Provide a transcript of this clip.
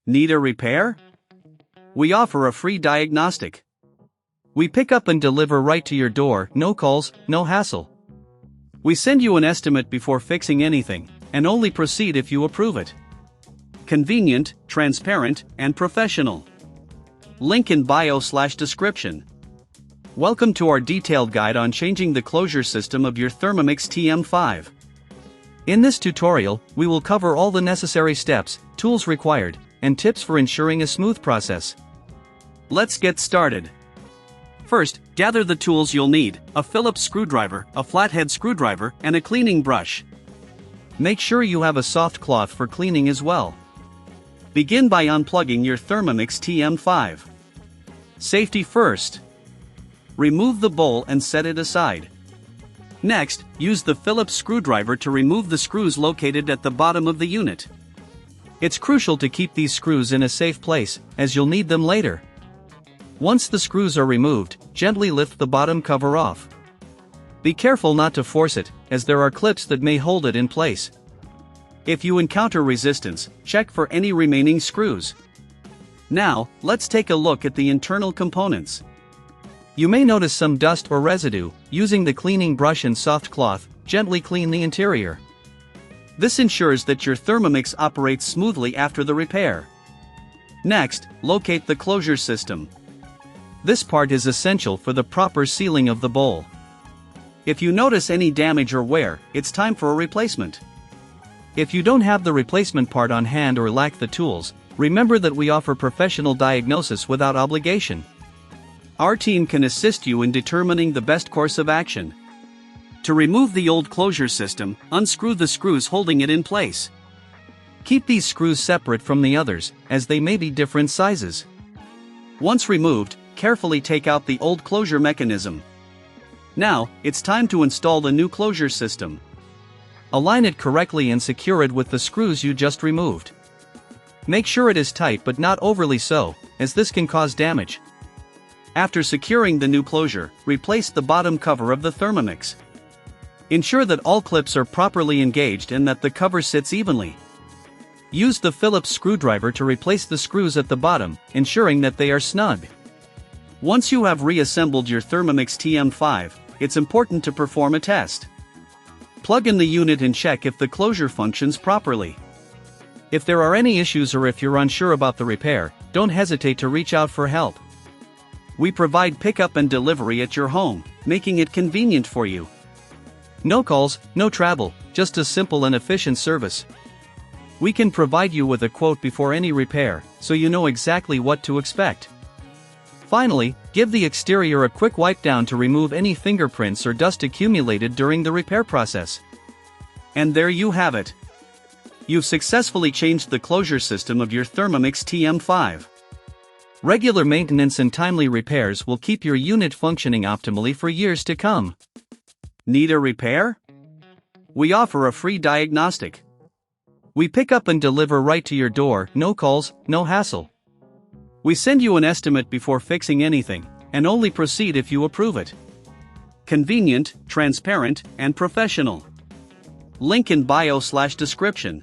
Need a repair? We offer a free diagnostic. We pick up and deliver right to your door, no calls, no hassle. We send you an estimate before fixing anything, and only proceed if you approve it. Convenient, transparent, and professional. Link in bio/description. Welcome to our detailed guide on changing the closure system of your Thermomix TM5. In this tutorial, we will cover all the necessary steps, tools required, and tips for ensuring a smooth process. Let's get started. First, gather the tools you'll need: a Phillips screwdriver, a flathead screwdriver, and a cleaning brush. Make sure you have a soft cloth for cleaning as well. Begin by unplugging your Thermomix TM5. Safety first. Remove the bowl and set it aside. Next, use the Phillips screwdriver to remove the screws located at the bottom of the unit. It's crucial to keep these screws in a safe place, as you'll need them later. Once the screws are removed, gently lift the bottom cover off. Be careful not to force it, as there are clips that may hold it in place. If you encounter resistance, check for any remaining screws. Now, let's take a look at the internal components. You may notice some dust or residue. Using the cleaning brush and soft cloth, gently clean the interior. This ensures that your Thermomix operates smoothly after the repair. Next, locate the closure system. This part is essential for the proper sealing of the bowl. If you notice any damage or wear, it's time for a replacement. If you don't have the replacement part on hand or lack the tools, remember that we offer professional diagnosis without obligation. Our team can assist you in determining the best course of action. To remove the old closure system, unscrew the screws holding it in place. Keep these screws separate from the others, as they may be different sizes. Once removed, carefully take out the old closure mechanism. Now, it's time to install the new closure system. Align it correctly and secure it with the screws you just removed. Make sure it is tight but not overly so, as this can cause damage. After securing the new closure, replace the bottom cover of the Thermomix. Ensure that all clips are properly engaged and that the cover sits evenly. Use the Phillips screwdriver to replace the screws at the bottom, ensuring that they are snug. Once you have reassembled your Thermomix TM5, it's important to perform a test. Plug in the unit and check if the closure functions properly. If there are any issues or if you're unsure about the repair, don't hesitate to reach out for help. We provide pickup and delivery at your home, making it convenient for you. No calls, no travel, just a simple and efficient service. We can provide you with a quote before any repair, so you know exactly what to expect. Finally, give the exterior a quick wipe down to remove any fingerprints or dust accumulated during the repair process. And there you have it. You've successfully changed the closure system of your Thermomix TM5. Regular maintenance and timely repairs will keep your unit functioning optimally for years to come. Need a repair? We offer a free diagnostic. We pick up and deliver right to your door, no calls, no hassle. We send you an estimate before fixing anything, and only proceed if you approve it. Convenient, transparent, and professional. Link in bio/description.